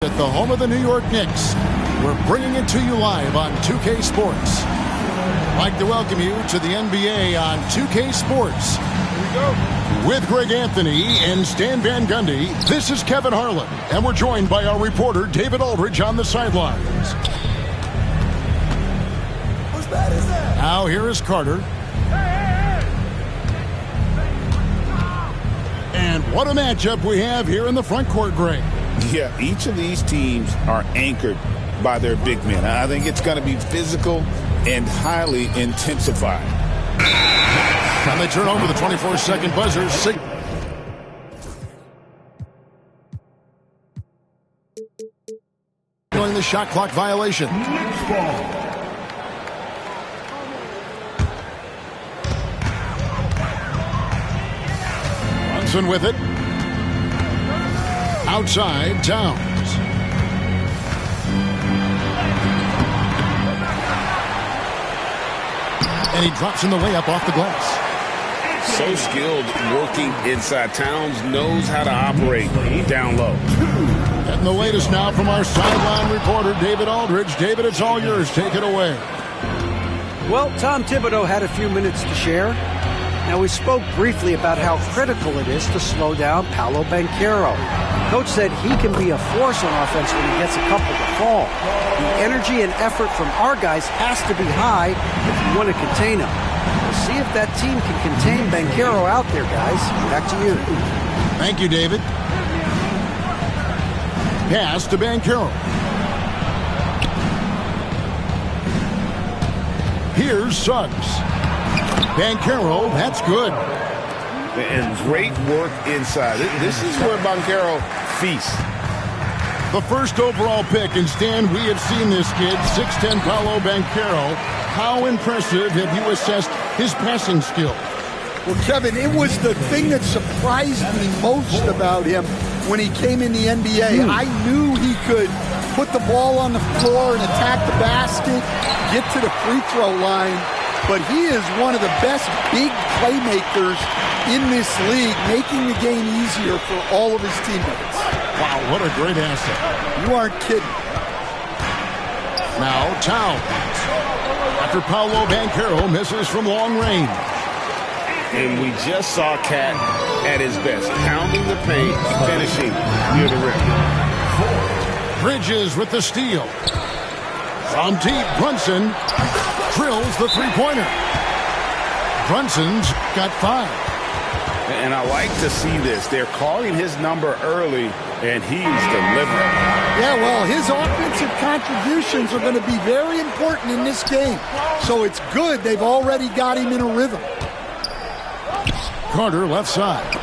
At the home of the New York Knicks, we're bringing it to you live on 2K Sports. I'd like to welcome you to the NBA on 2K Sports. Here we go. With Greg Anthony and Stan Van Gundy, this is Kevin Harlan, and we're joined by our reporter David Aldridge on the sidelines. Whose bat is that? Now here is Carter. And what a matchup we have here in the front court, Greg. Yeah, each of these teams are anchored by their big men. I think it's going to be physical and highly intensified. Time they turn over the 24-second buzzer. Signaling the shot clock violation. Brunson with it. Outside, Towns. And he drops in the layup off the glass. So skilled working inside. Towns knows how to operate down low. And the latest now from our sideline reporter, David Aldridge. David, it's all yours. Take it away. Well, Tom Thibodeau had a few minutes to share. Now, we spoke briefly about how critical it is to slow down Paolo Banchero. Coach said he can be a force on offense when he gets a couple to fall. The energy and effort from our guys has to be high if you want to contain him. We'll see if that team can contain Banchero out there, guys. Back to you. Thank you, David. Pass to Banchero. Here's Suggs. Banchero, that's good. And great work inside. This is where Banchero feasts. The first overall pick, and Stan, we have seen this kid, 6'10" Paolo Banchero. How impressive have you assessed his passing skill? Well, Kevin, it was the thing that surprised me most about him when he came in the NBA. I knew he could put the ball on the floor and attack the basket, get to the free throw line, but he is one of the best big playmakers in this league, making the game easier for all of his teammates. Wow, what a great asset. You aren't kidding. Now Towns. After Paolo Banchero misses from long range. And we just saw Cat at his best, pounding the paint, finishing near the rim. Bridges with the steal. From deep, Brunson drills the three-pointer. Brunson's got 5. And I like to see this. They're calling his number early, and he's delivering. Yeah, well, his offensive contributions are going to be very important in this game. So it's good they've already got him in a rhythm. Carter left side.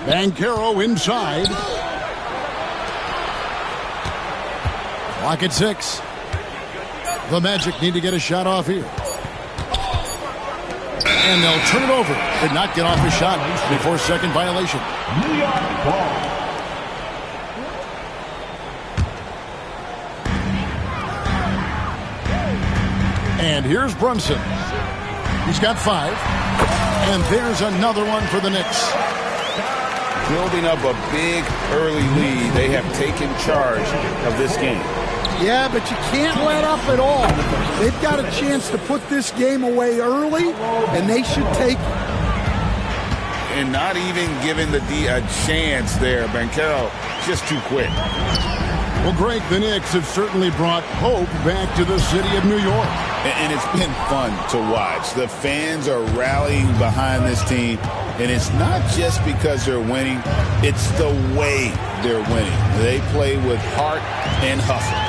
Banchero inside. Clock at 6. The Magic need to get a shot off here. And they'll turn it over. Did not get off a shot before second violation. New York ball. And here's Brunson. He's got 5. And there's another one for the Knicks. Building up a big early lead. They have taken charge of this game. Yeah, but you can't let up at all. They've got a chance to put this game away early, and they should take it. And not even giving the D a chance there. Banchero just too quick. Well, Greg, the Knicks have certainly brought hope back to the city of New York. And it's been fun to watch. The fans are rallying behind this team. And it's not just because they're winning. It's the way they're winning. They play with heart and hustle.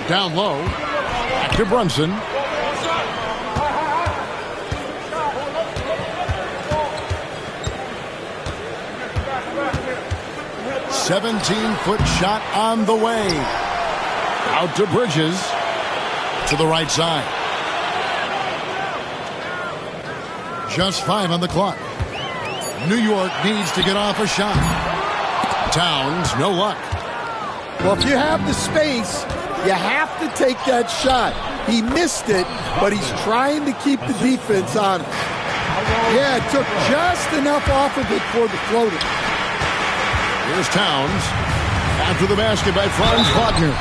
Down low. Back to Brunson. "17-foot shot on the way." Out to Bridges. To the right side. Just 5 on the clock. New York needs to get off a shot. Towns, no luck. Well, if you have the space, you have to take that shot. He missed it, but he's trying to keep the defense on him. Yeah, it took just enough off of it for the floater. Here's Towns. After the basket by Franz Wagner.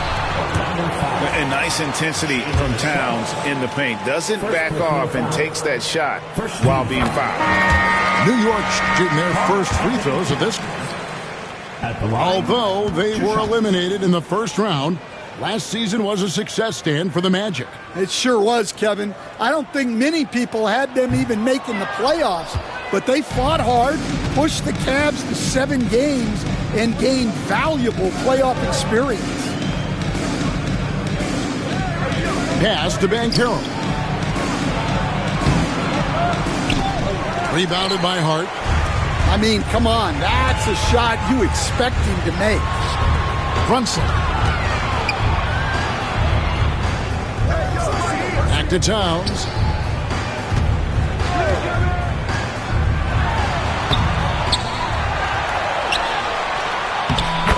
And nice intensity from Towns in the paint. Doesn't back off and takes that shot while being fouled. New York shooting their first free throws of this game. Although they were eliminated in the first round, last season was a success stand for the Magic. It sure was, Kevin. I don't think many people had them even making the playoffs, but they fought hard, pushed the Cavs to 7 games, and gained valuable playoff experience. Pass to Banchero. Rebounded by Hart. I mean, come on. That's a shot you expect him to make. Brunson. Back to Towns.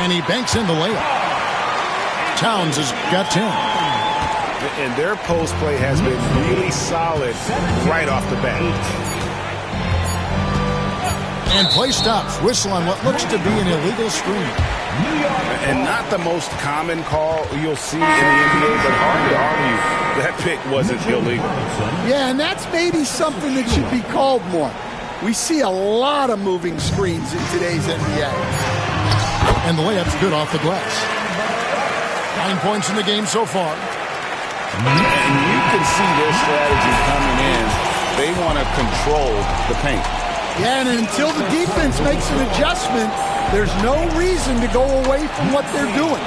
And he banks in the layup. Towns has got 10. And their post play has been really solid right off the bat. And play stops. Whistle on what looks to be an illegal screen. And not the most common call you'll see in the NBA, but hard to argue that pick wasn't illegal. Yeah, and that's maybe something that should be called more. We see a lot of moving screens in today's NBA. And the layup's good off the glass. 9 points in the game so far. And you can see their strategy coming in. They want to control the paint. Yeah, and until the defense makes an adjustment, there's no reason to go away from what they're doing.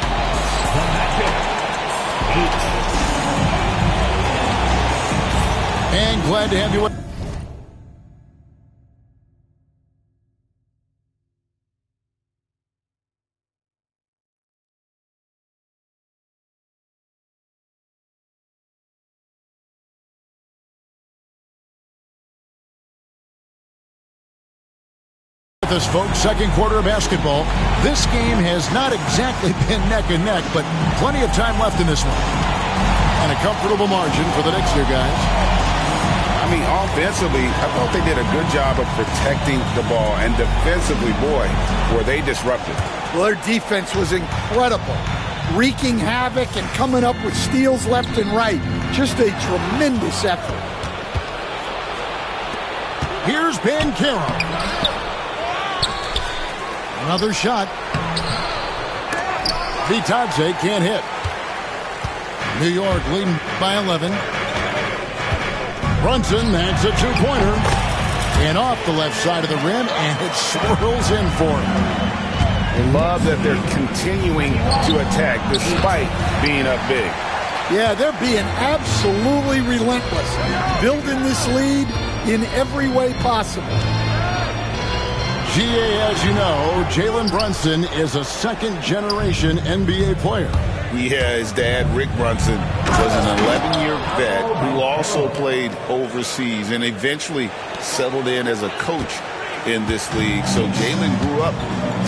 And glad to have you with. Us folks, second quarter of basketball. This game has not exactly been neck and neck, but plenty of time left in this one. And a comfortable margin for the Knicks here, guys. I mean, offensively, I thought they did a good job of protecting the ball. And defensively, boy, were they disruptive. Well, their defense was incredible. Wreaking havoc and coming up with steals left and right. Just a tremendous effort. Here's Banchero. Another shot. Vitadze can't hit. New York leading by 11. Brunson, that's a two-pointer. And off the left side of the rim, and it swirls in for him. I love that they're continuing to attack despite being up big. Yeah, they're being absolutely relentless. Building this lead in every way possible. GA, as you know, Jalen Brunson is a second-generation NBA player. Yeah, his dad, Rick Brunson, was an 11-year vet who also played overseas and eventually settled in as a coach in this league. So Jalen grew up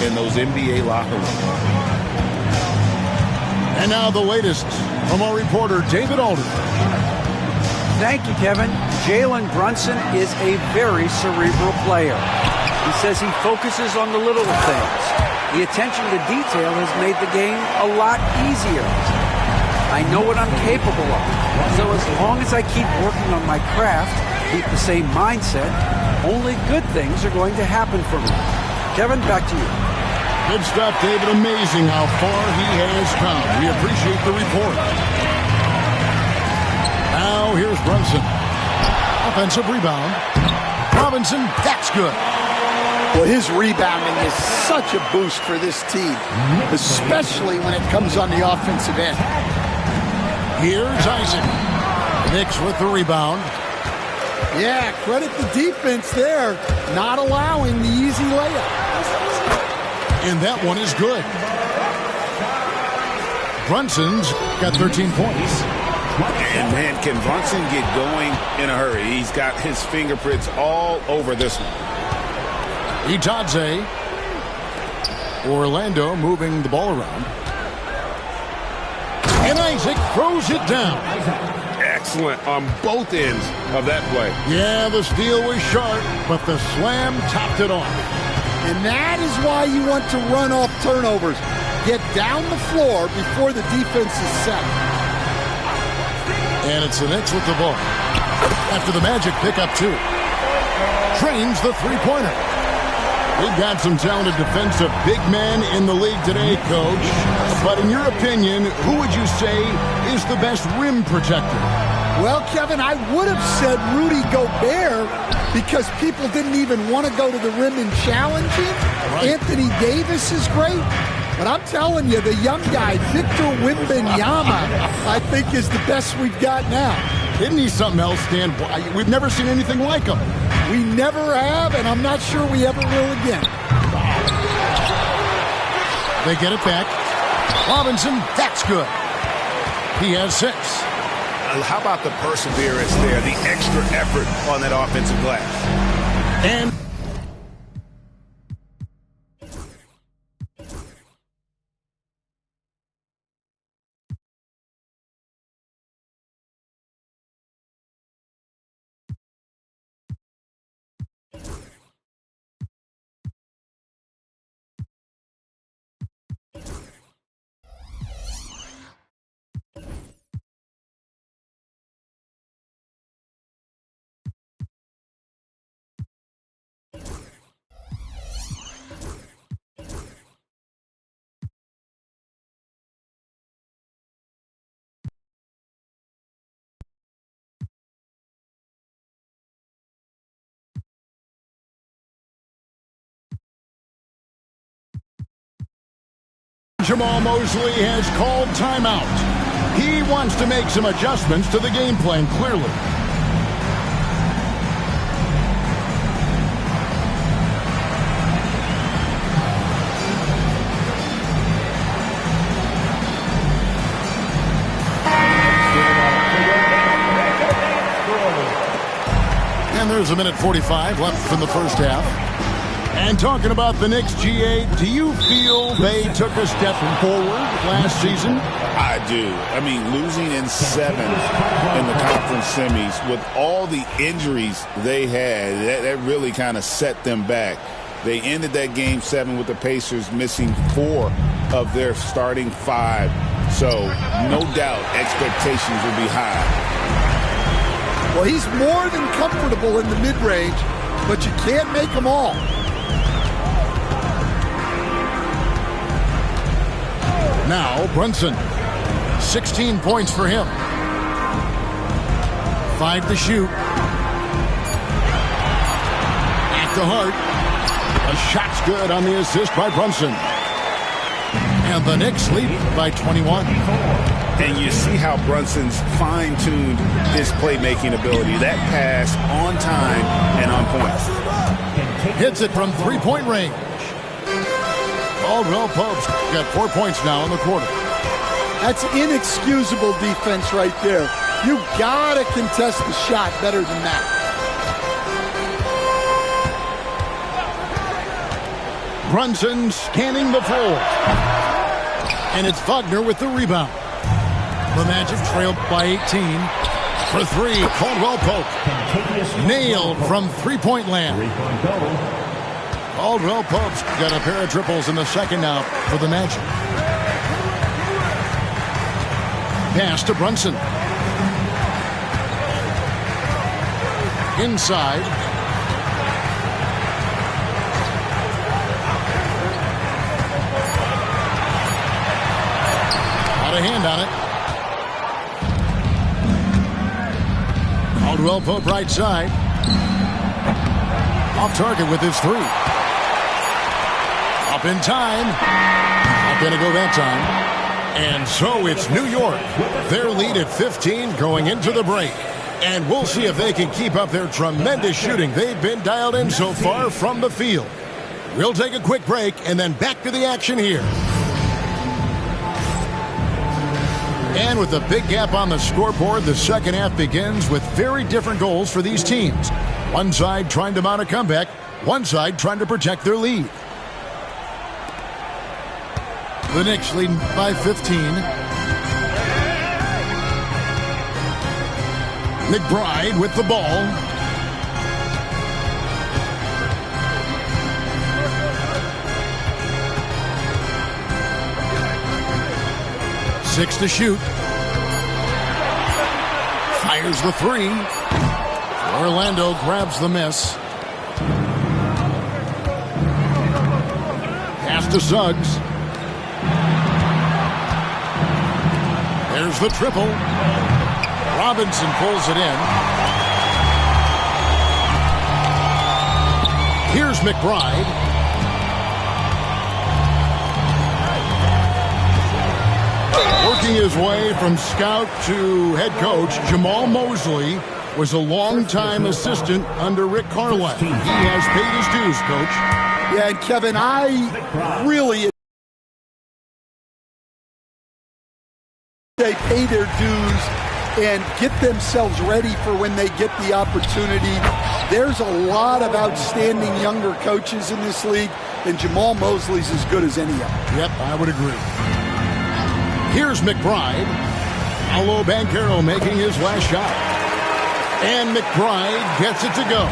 in those NBA locker rooms. And now the latest from our reporter, David Alden. Thank you, Kevin. Jalen Brunson is a very cerebral player. He says he focuses on the little things. The attention to detail has made the game a lot easier. I know what I'm capable of. So as long as I keep working on my craft, keep the same mindset, only good things are going to happen for me. Kevin, back to you. Good stuff, David. Amazing how far he has come. We appreciate the report. Now here's Brunson. Offensive rebound. Robinson, that's good. Well, his rebounding is such a boost for this team, especially when it comes on the offensive end. Here's Isaac. Knicks with the rebound. Yeah, credit the defense there, not allowing the easy layup. And that one is good. Brunson's got 13 points. And, man, can Brunson get going in a hurry? He's got his fingerprints all over this one. Itadze. Orlando moving the ball around. And Isaac throws it down. excellent on both ends of that play. Yeah, the steal was sharp, but the slam topped it off. And that is why you want to run off turnovers. Get down the floor before the defense is set. And it's the Knicks with the ball. After the Magic pick up 2. Trains the three-pointer. We've got some talented defensive big men in the league today, Coach. But in your opinion, who would you say is the best rim protector? Well, Kevin, I would have said Rudy Gobert because people didn't even want to go to the rim and challenge him. Right. Anthony Davis is great. But I'm telling you, the young guy, Victor Wembanyama, I think is the best we've got now. Isn't he something else, Dan? We've never seen anything like him. We never have, and I'm not sure we ever will again. They get it back. Robinson, that's good. He has 6. How about the perseverance there, the extra effort on that offensive glass? And Jamal Mosley has called timeout. He wants to make some adjustments to the game plan, clearly. And there's a minute 45 left in the first half. And talking about the Knicks, GA, do you feel they took a step forward last season? I do. I mean, losing in 7 in the conference semis with all the injuries they had, that really kind of set them back. They ended that game 7 with the Pacers missing 4 of their starting 5. So, no doubt, expectations will be high. Well, he's more than comfortable in the mid-range, but you can't make them all. Now, Brunson. 16 points for him. 5 to shoot. At the heart. A shot's good on the assist by Brunson. And the Knicks lead by 21. And you see how Brunson's fine-tuned his playmaking ability. That pass on time and on point. Hits it from three-point range. Caldwell Pope's got 4 points now in the quarter. That's inexcusable defense right there. You gotta contest the shot better than that. Brunson scanning the floor. And it's Wagner with the rebound. The Magic trailed by 18. For 3, Caldwell Pope. Nailed from three-point land. Caldwell Pope's got a pair of triples in the second now for the Magic. Pass to Brunson. Inside. Out of hand on it. Caldwell Pope right side. Off target with his 3. Up in time. Not going to go that time. And so it's New York. Their lead at 15 going into the break. And we'll see if they can keep up their tremendous shooting they've been dialed in so far from the field. We'll take a quick break and then back to the action here. And with a big gap on the scoreboard, the second half begins with very different goals for these teams. One side trying to mount a comeback, one side trying to protect their lead. The Knicks leading by 15. McBride with the ball. Six to shoot. Fires the three. Orlando grabs the miss. Pass to Suggs. There's the triple. Robinson pulls it in. Here's McBride. Working his way from scout to head coach, Jamal Mosley was a longtime assistant under Rick Carlisle. He has paid his dues, Coach. Yeah, and Kevin, I really... They pay their dues and get themselves ready for when they get the opportunity. There's a lot of outstanding younger coaches in this league, and Jamal Mosley's as good as any of them. Yep, I would agree. Here's McBride. Paolo Banchero making his last shot. And McBride gets it to go.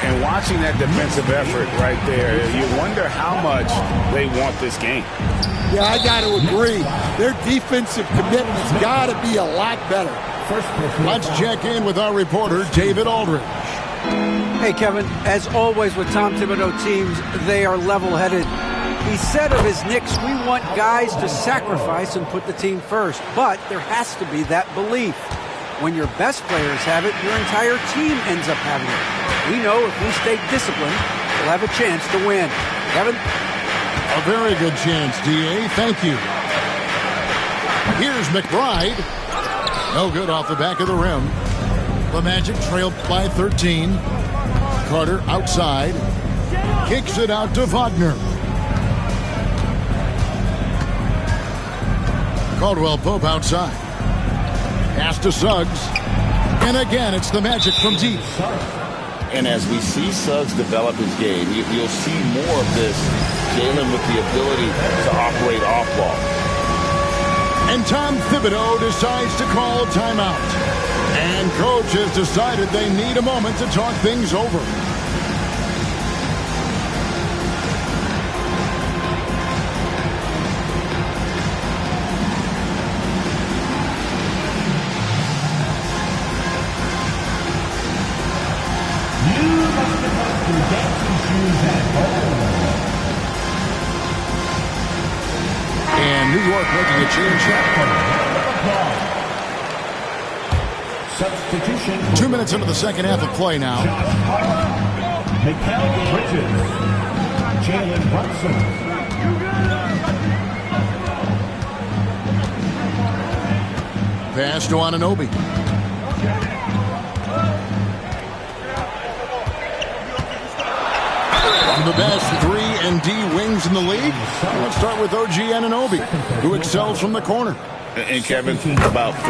And watching that defensive effort right there, you wonder how much they want this game. Yeah, I got to agree. Their defensive commitment's got to be a lot better. Let's check in with our reporter, David Aldridge. Hey, Kevin, as always with Tom Thibodeau teams, they are level-headed. He said of his Knicks, we want guys to sacrifice and put the team first. But there has to be that belief. When your best players have it, your entire team ends up having it. We know if we stay disciplined, we'll have a chance to win. Kevin? A very good chance, D.A. Thank you. Here's McBride. No good off the back of the rim. The Magic trailed by 13. Carter outside. Kicks it out to Wagner. Caldwell Pope outside. Pass to Suggs. And again, it's the Magic from deep. And as we see Suggs develop his game, you'll see more of this. Jalen with the ability to operate off ball. And Tom Thibodeau decides to call a timeout. And coach has decided they need a moment to talk things over. And New York making a change. Substitution. 2 minutes into the second half of play now. Mikal Bridges. Jalen Brunson. Pass to Anunoby. One of the best 3 and D wings in the league. Let's start with OG Anunoby, who excels from the corner. And Kevin, about 45%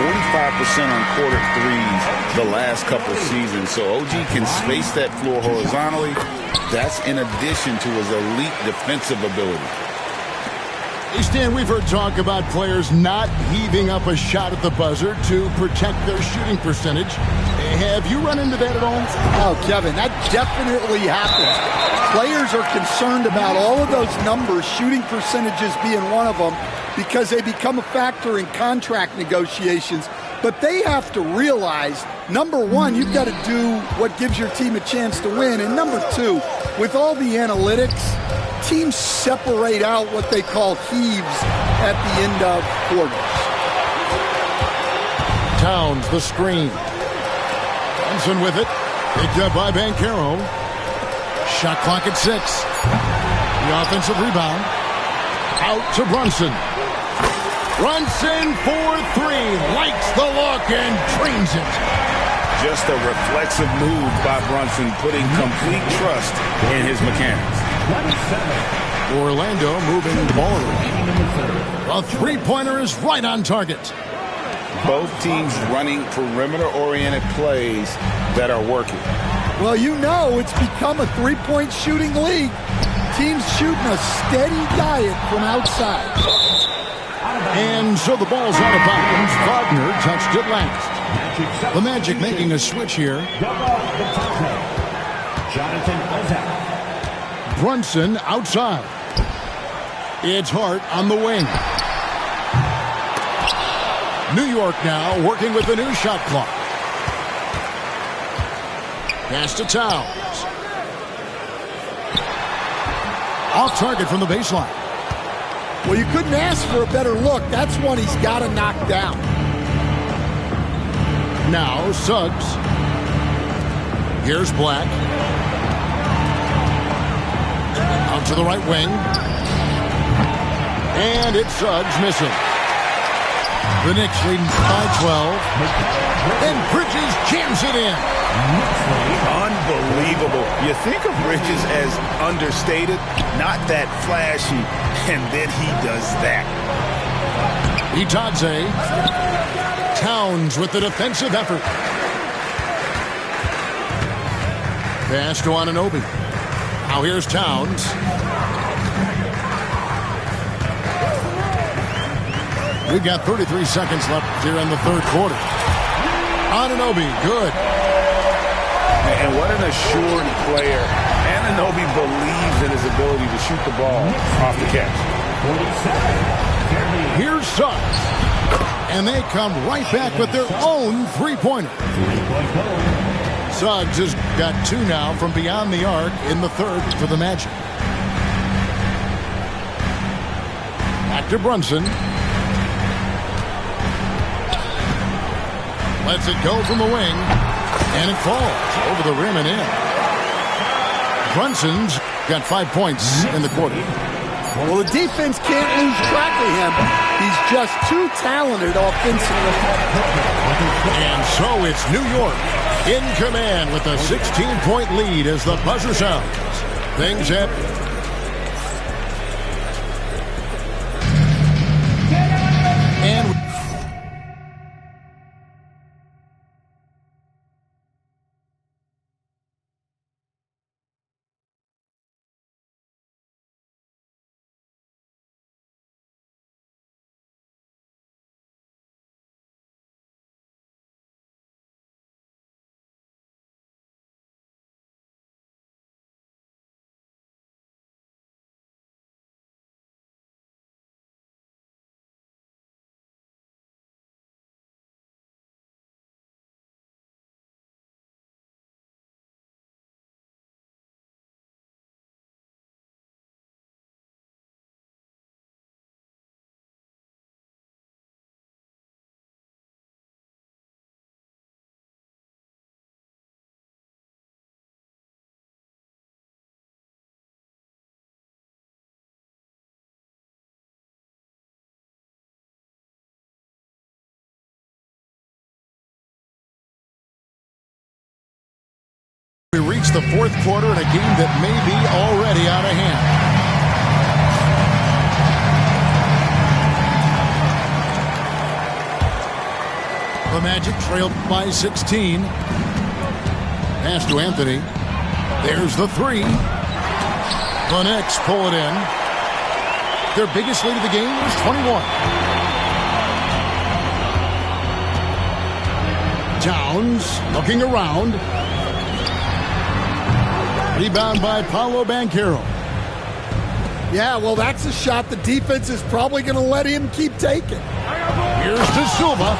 on quarter threes the last couple seasons. So OG can space that floor horizontally. That's in addition to his elite defensive ability. Hey, Stan, we've heard talk about players not heaving up a shot at the buzzer to protect their shooting percentage. Have you run into that at all? Oh, Kevin, that definitely happens. Players are concerned about all of those numbers, shooting percentages being one of them, because they become a factor in contract negotiations. But they have to realize, number one, you've got to do what gives your team a chance to win. And number two, with all the analytics, teams separate out what they call heaves at the end of quarters. Towns, the screen. Brunson with it. Picked up by Banchero. Shot clock at 6. The offensive rebound. Out to Brunson. Brunson for 3. Likes the look and drains it. Just a reflexive move by Brunson, putting complete trust in his mechanics. Orlando moving the ball around. A three-pointer is right on target. Both teams running perimeter-oriented plays that are working. Well, you know it's become a three-point shooting league. Teams shooting a steady diet from outside. And so the ball's out of bounds. Wagner touched it last. The Magic making a switch here. Brunson outside. It's Hart on the wing. New York now working with the new shot clock. Pass to Towns. Off target from the baseline. Well, you couldn't ask for a better look. That's one he's got to knock down. Now Suggs. Here's Black. Out to the right wing. And it's Suggs missing. The Knicks leading by 12. And Bridges jams it in. Unbelievable. You think of Bridges as understated, not that flashy, and then he does that. Itadze. Towns with the defensive effort. Pass to Anunoby. Now here's Towns. We've got 33 seconds left here in the third quarter. Anunoby, good. And what an assured player. Anunoby believes in his ability to shoot the ball off the catch. Here's Suggs. And they come right back with their own three-pointer. Suggs has got two now from beyond the arc in the third for the Magic. Back to Brunson. Lets it go from the wing. And it falls over the rim and in. Brunson's got 5 points in the quarter. Well, the defense can't lose track of him. He's just too talented offensively. And so it's New York in command with a 16-point lead as the buzzer sounds. Things have... And... We reach the fourth quarter in a game that may be already out of hand. The Magic trailed by 16. Pass to Anthony. There's the three. The Knicks pull it in. Their biggest lead of the game is 21. Towns looking around. Rebound by Paolo Banchero. Yeah, well, that's a shot the defense is probably going to let him keep taking. Here's De Silva.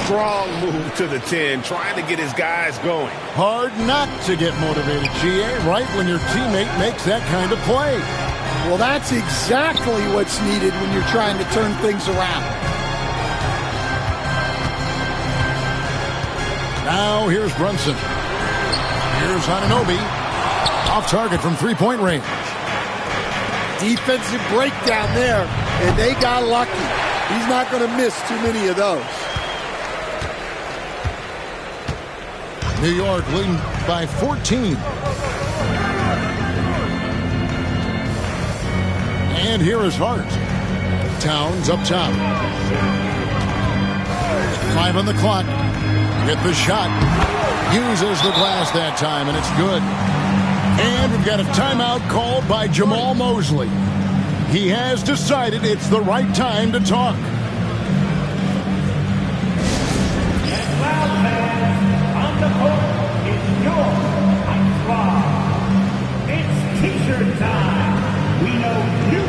Strong move to the 10, trying to get his guys going. Hard not to get motivated, GA, right when your teammate makes that kind of play. Well, that's exactly what's needed when you're trying to turn things around. Now here's Brunson. Here's Anunoby. Off target from three-point range. Defensive breakdown there, and they got lucky. He's not going to miss too many of those. New York leading by 14. And here is Hart. Towns up top. 5 on the clock. Get the shot. Uses the glass that time, and it's good. And we've got a timeout called by Jamal Mosley. He has decided it's the right time to talk. Now, fans, on the court is your White Squad. It's T-shirt time. We know you.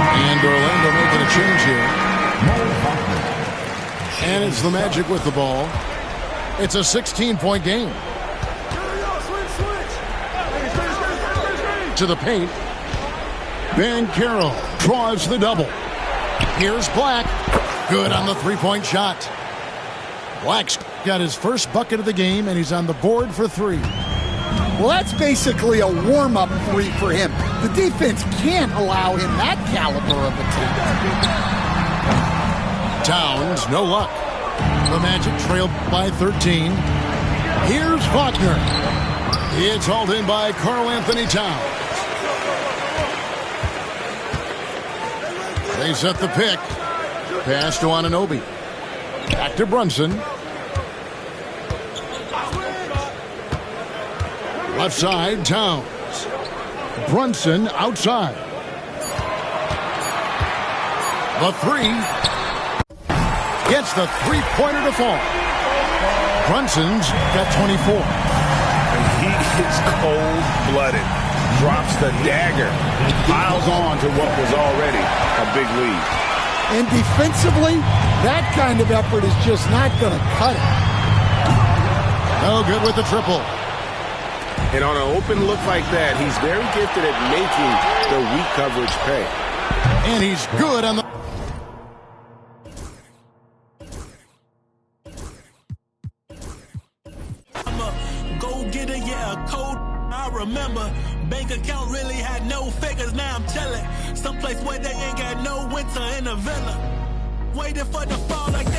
And Orlando making a change here. And it's the Magic with the ball. It's a 16-point game. To the paint. Banchero draws the double. Here's Black. Good on the three-point shot. Black's got his first bucket of the game, and he's on the board for three. Well, that's basically a warm-up three for him. The defense can't allow him that caliber of attack. Towns, no luck. The Magic trailed by 13. Here's Wagner. It's hauled in by Karl Anthony Towns. They set the pick. Pass to Anunoby. Back to Brunson. Left side, Towns. Brunson outside. The three. Gets the three-pointer to fall. Brunson's got 24. And he is cold-blooded. Drops the dagger. Piles on to what was already a big lead. And defensively, that kind of effort is just not going to cut it. No good with the triple. And on an open look like that, he's very gifted at making the weak coverage pay. And he's good on the... I'm a go-getter, yeah, a code. I remember bank account really had no figures. Now I'm chilling someplace where they ain't got no winter in a villa. Waiting for the fall like that.